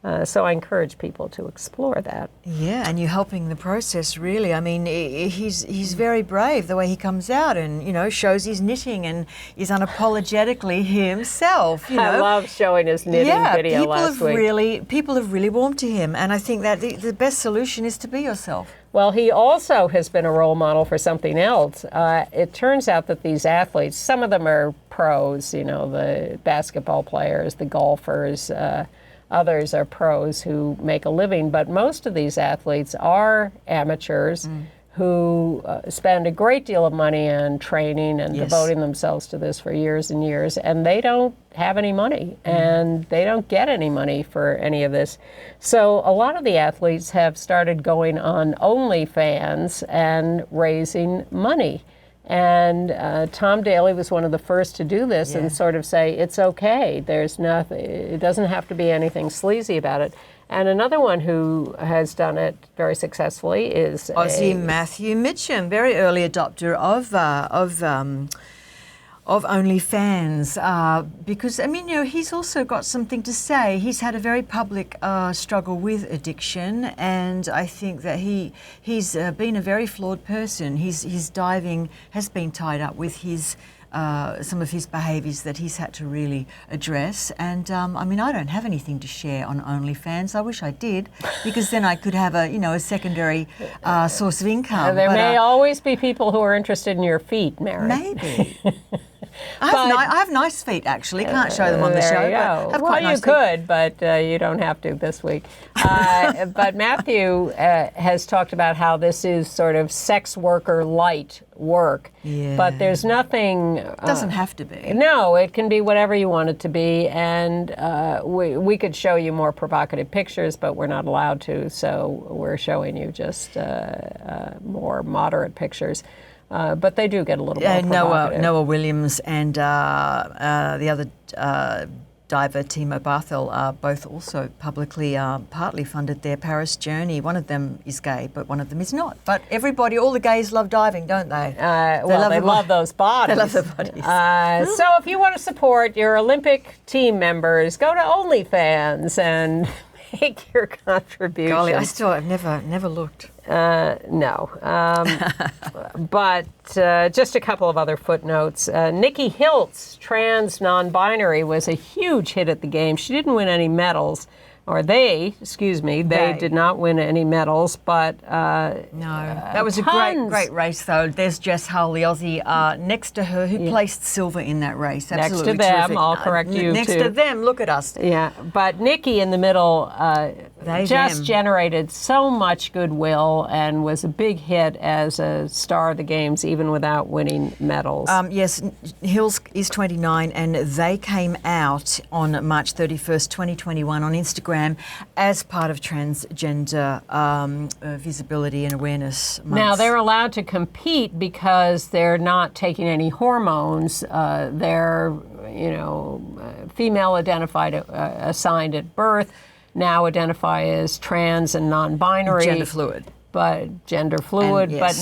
So I encourage people to explore that. Yeah, and you're helping the process, really. I mean, he's very brave the way he comes out and, you know, shows his knitting and is unapologetically himself, you know. I love showing his knitting video last week. People have really warmed to him, and I think that the best solution is to be yourself. Well, he also has been a role model for something else. It turns out that these athletes, some of them are pros, you know, the basketball players, the golfers, others are pros who make a living, but most of these athletes are amateurs who spend a great deal of money on training and devoting themselves to this for years and years, and they don't have any money, and they don't get any money for any of this. So a lot of the athletes have started going on OnlyFans and raising money. And Tom Daley was one of the first to do this and sort of say, it's okay, there's nothing, it doesn't have to be anything sleazy about it. And another one who has done it very successfully is Aussie Matthew Mitchum, very early adopter of OnlyFans, because, I mean, you know, he's also got something to say. He's had a very public struggle with addiction, and I think that he's been a very flawed person. His diving has been tied up with his some of his behaviours that he's had to really address. And I mean, I don't have anything to share on OnlyFans. I wish I did, because then I could have a secondary source of income. There may always be people who are interested in your feet, Merryn. Maybe. I have nice feet, actually. Can't show them on the show. There you go. But Well, nice you could, but you don't have to this week. But Matthew has talked about how this is sort of sex worker light work. Yeah. But there's nothing... It doesn't have to be. No, it can be whatever you want it to be. And we could show you more provocative pictures, but we're not allowed to. So we're showing you just more moderate pictures. But they do get a little more provocative. Noah Williams and the other diver, Timo Barthel, both also publicly partly funded their Paris journey. One of them is gay, but one of them is not. But everybody, all the gays love diving, don't they? They love those bodies. They love the bodies. So if you want to support your Olympic team members, go to OnlyFans and make your contribution. Golly, I've never looked. No. But just a couple of other footnotes. Nikki Hiltz, trans non-binary, was a huge hit at the Games. She didn't win any medals. They did not win any medals, but no, that was a great race though. There's Jess Hull, the Aussie, next to her, who placed silver in that race. Absolutely next to them, terrific. I'll correct you next too. to them, look at us. Yeah, but Nikki in the middle them. generated so much goodwill and was a big hit as a star of the Games, even without winning medals. Yes, Hills is 29, and they came out on March 31st, 2021 on Instagram as part of Transgender Visibility and Awareness Month. Now, they're allowed to compete because they're not taking any hormones. They're, female identified, assigned at birth, now identify as trans and non-binary. Gender fluid. But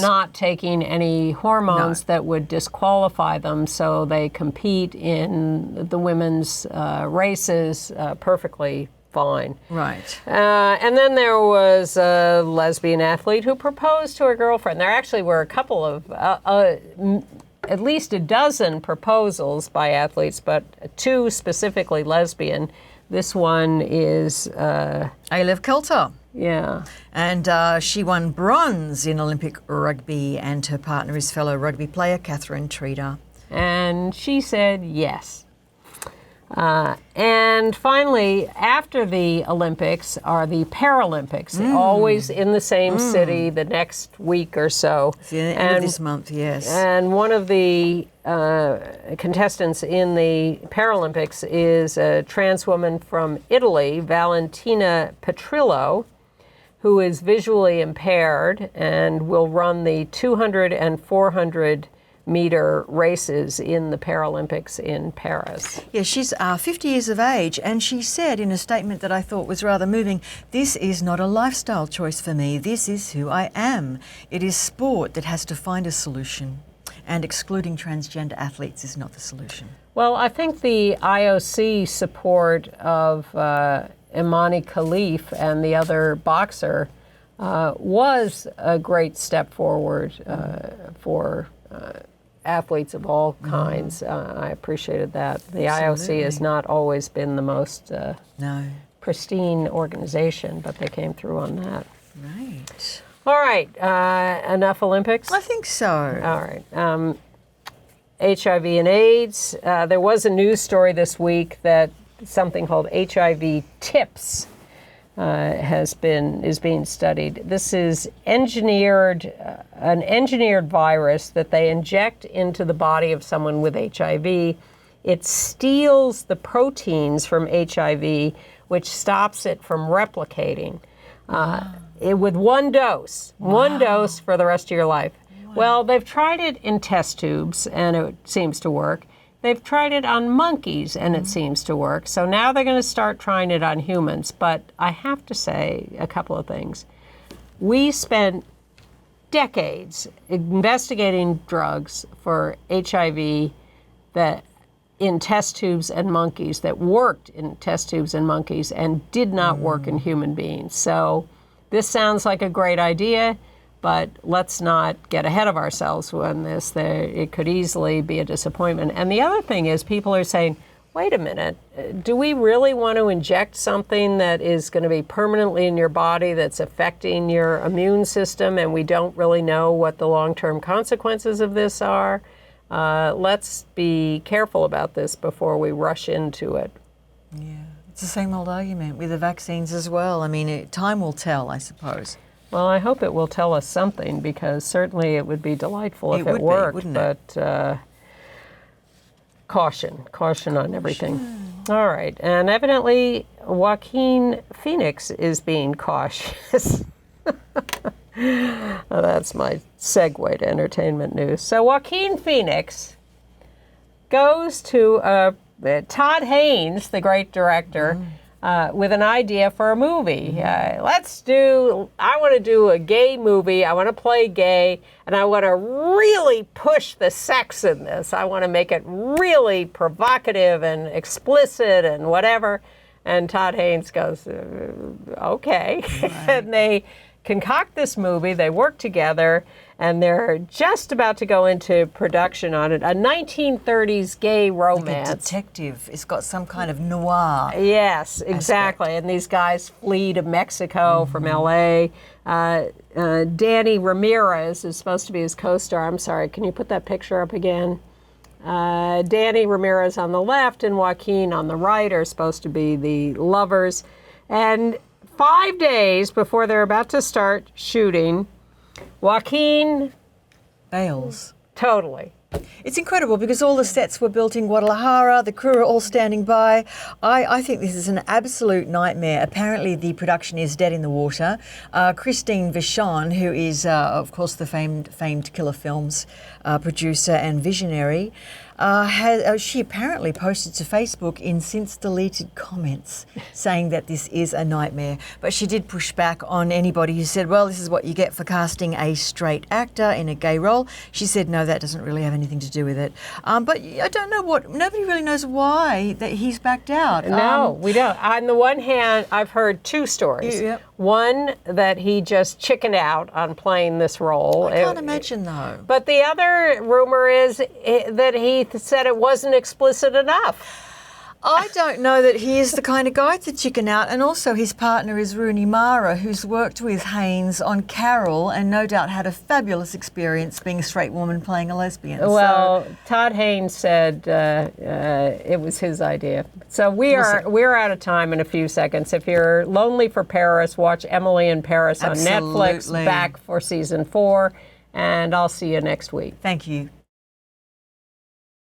not taking any hormones that would disqualify them, so they compete in the women's races perfectly fine. Right. And then there was a lesbian athlete who proposed to her girlfriend. There actually were a couple of, at least a dozen proposals by athletes, but two specifically lesbian. This one is... Alev Kelter. Yeah. And she won bronze in Olympic rugby, and her partner is fellow rugby player Catherine Treader. And she said yes. And finally, after the Olympics are the Paralympics, always in the same city the next week or so. It's the end of this month, yes. And one of the contestants in the Paralympics is a trans woman from Italy, Valentina Petrillo, who is visually impaired and will run the 200 and 400 meter races in the Paralympics in Paris. Yeah, she's 50 years of age, and she said in a statement that I thought was rather moving, "This is not a lifestyle choice for me. This is who I am. It is sport that has to find a solution, and excluding transgender athletes is not the solution." Well, I think the IOC support of Imani Khalif and the other boxer was a great step forward for athletes of all kinds. I appreciated that. The IOC has not always been the most pristine organization, but they came through on that. Right. All right, enough Olympics? I think so. All right. HIV and AIDS. There was a news story this week that something called HIV TIPS is being studied. This is an engineered virus that they inject into the body of someone with HIV. It steals the proteins from HIV, which stops it from replicating. With one dose for the rest of your life. Wow. Well, they've tried it in test tubes, and it seems to work. They've tried it on monkeys, and it seems to work. So now they're going to start trying it on humans. But I have to say a couple of things. We spent decades investigating drugs for HIV that in test tubes and monkeys that worked in test tubes and monkeys and did not work in human beings. So this sounds like a great idea, but let's not get ahead of ourselves on this. It could easily be a disappointment. And the other thing is people are saying, wait a minute, do we really want to inject something that is going to be permanently in your body that's affecting your immune system and we don't really know what the long-term consequences of this are? Let's be careful about this before we rush into it. Yeah, it's the same old argument with the vaccines as well. I mean, time will tell, I suppose. Well, I hope it will tell us something, because certainly it would be delightful if it worked, but caution on everything. All right, and evidently Joaquin Phoenix is being cautious. Well, that's my segue to entertainment news. So Joaquin Phoenix goes to Todd Haynes, the great director, with an idea for a movie. I want to do a gay movie. I want to play gay, and I want to really push the sex in this. I want to make it really provocative and explicit and whatever. And Todd Haynes goes, okay. Right. And they concoct this movie. They work together, and they're just about to go into production on it. A 1930s gay romance. Like a detective. It's got some kind of noir. Yes, exactly. Aspect. And these guys flee to Mexico from L.A. Danny Ramirez is supposed to be his co-star. I'm sorry, can you put that picture up again? Danny Ramirez on the left and Joaquin on the right are supposed to be the lovers. And 5 days before they're about to start shooting, Joaquin bails. Totally. It's incredible because all the sets were built in Guadalajara, the crew are all standing by. I think this is an absolute nightmare. Apparently the production is dead in the water. Christine Vachon, who is, of course, the famed Killer Films producer and visionary, she apparently posted to Facebook in since deleted comments saying that this is a nightmare. But she did push back on anybody who said, well, this is what you get for casting a straight actor in a gay role. She said, no, that doesn't really have anything to do with it. But I don't know nobody really knows why that he's backed out. No, we don't. On the one hand, I've heard two stories. Yep. One, that he just chickened out on playing this role. I can't imagine, though. But the other rumor is that he said it wasn't explicit enough. I don't know that he is the kind of guy to chicken out. And also his partner is Rooney Mara, who's worked with Haynes on Carol and no doubt had a fabulous experience being a straight woman playing a lesbian. Well, Todd Haynes said it was his idea. So we're out of time in a few seconds. If you're lonely for Paris, watch Emily in Paris on Netflix, back for season 4. And I'll see you next week. Thank you.